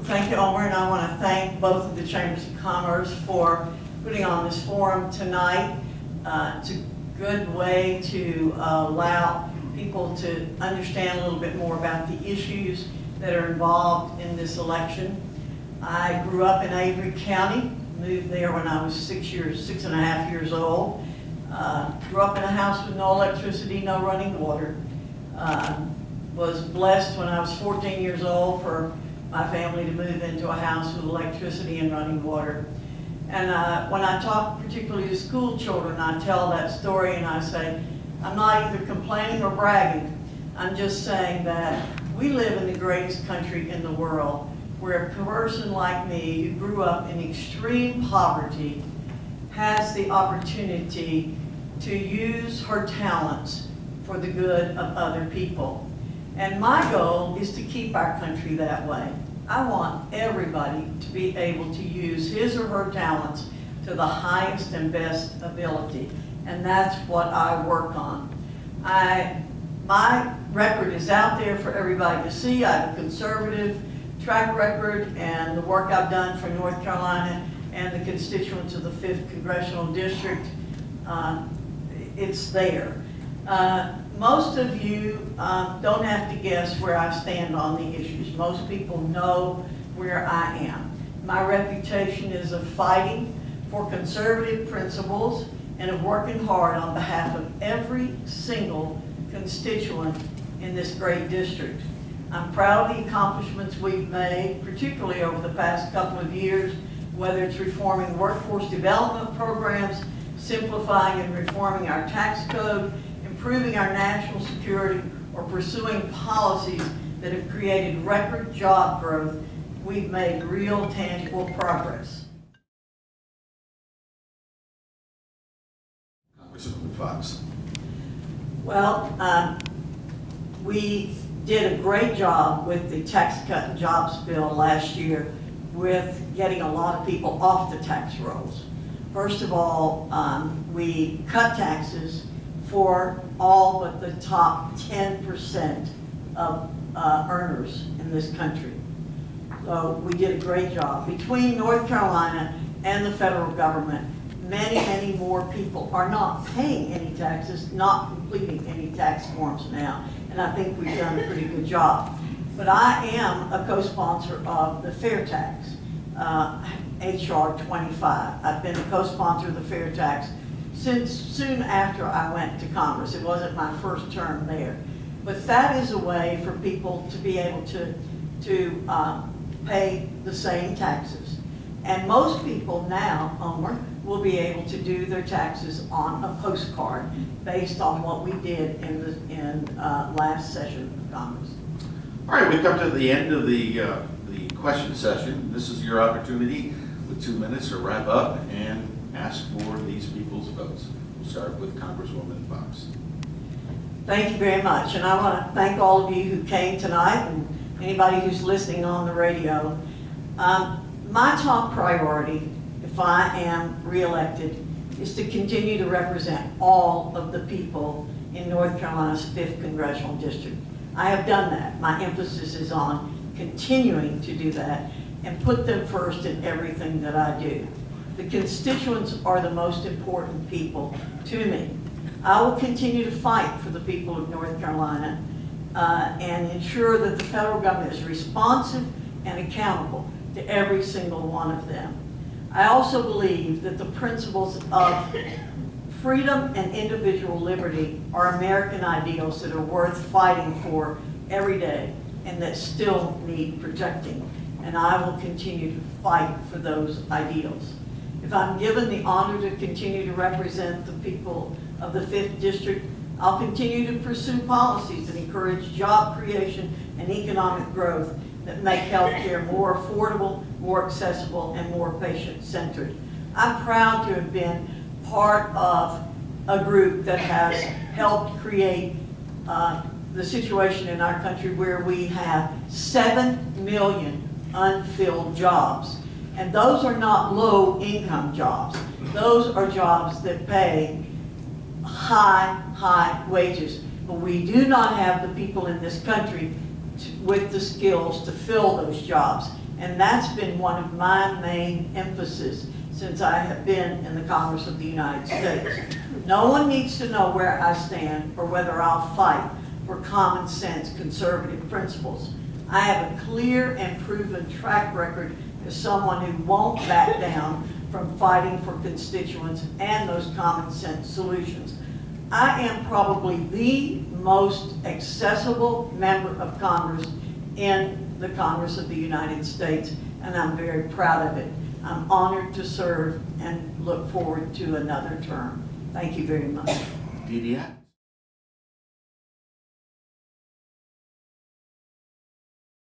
Thank you, Omer, and I want to thank both of the Chambers of Commerce for putting on this forum tonight. It's a good way to allow people to understand a little bit more about the issues that are involved in this election. I grew up in Avery County, moved there when I was 6.5 years old. Grew up in a house with no electricity, no running water. Was blessed when I was 14 years old for my family to move into a house with electricity and running water. And when I talk particularly to school children, I tell that story and I say, I'm not either complaining or bragging. I'm just saying that we live in the greatest country in the world where a person like me who grew up in extreme poverty has the opportunity to use her talents for the good of other people. And my goal is to keep our country that way. I want everybody to be able to use his or her talents to the highest and best ability. And that's what I work on. My record is out there for everybody to see. I have a conservative track record, and the work I've done for North Carolina and the constituents of the 5th Congressional District, it's there. Most of you don't have to guess where I stand on the issues. Most people know where I am. My reputation is of fighting for conservative principles and of working hard on behalf of every single constituent in this great district. I'm proud of the accomplishments we've made, particularly over the past couple of years, whether it's reforming workforce development programs, simplifying and reforming our tax code, improving our national security, or pursuing policies that have created record job growth. We've made real, tangible progress. Congresswoman Foxx. Well, we did a great job with the Tax Cut and Jobs bill last year with getting a lot of people off the tax rolls. First of all, we cut taxes for all but the top 10% of earners in this country. So we did a great job. Between North Carolina and the federal government, many more people are not paying any taxes, not completing any tax forms now. And I think we've done a pretty good job. But I am a co-sponsor of the Fair Tax, HR 25. I've been a co-sponsor of the Fair Tax since soon after I went to Congress. It wasn't my first term there. But that is a way for people to be able to pay the same taxes. And most people now, Omer, will be able to do their taxes on a postcard based on what we did in last session of Congress. All right, we've come to the end of the question session. This is your opportunity with 2 minutes to wrap up and ask for these people's votes. We'll start with Congresswoman Foxx. Thank you very much. And I want to thank all of you who came tonight and anybody who's listening on the radio. My top priority, if I am reelected, is to continue to represent all of the people in North Carolina's 5th Congressional District. I have done that. My emphasis is on continuing to do that and put them first in everything that I do. The constituents are the most important people to me. I will continue to fight for the people of North Carolina and ensure that the federal government is responsive and accountable to every single one of them. I also believe that the principles of freedom and individual liberty are American ideals that are worth fighting for every day and that still need protecting. And I will continue to fight for those ideals. If I'm given the honor to continue to represent the people of the 5th District, I'll continue to pursue policies that encourage job creation and economic growth that make healthcare more affordable, more accessible, and more patient-centered. I'm proud to have been part of a group that has helped create the situation in our country where we have 7 million unfilled jobs. And those are not low-income jobs. Those are jobs that pay high wages. But we do not have the people in this country with the skills to fill those jobs. And that's been one of my main emphasis since I have been in the Congress of the United States. No one needs to know where I stand or whether I'll fight for common sense conservative principles. I have a clear and proven track record as someone who won't back down from fighting for constituents and those common sense solutions. I am probably the most accessible member of Congress in the Congress of the United States, and I'm very proud of it. I'm honored to serve and look forward to another term. Thank you very much. Dee Dee,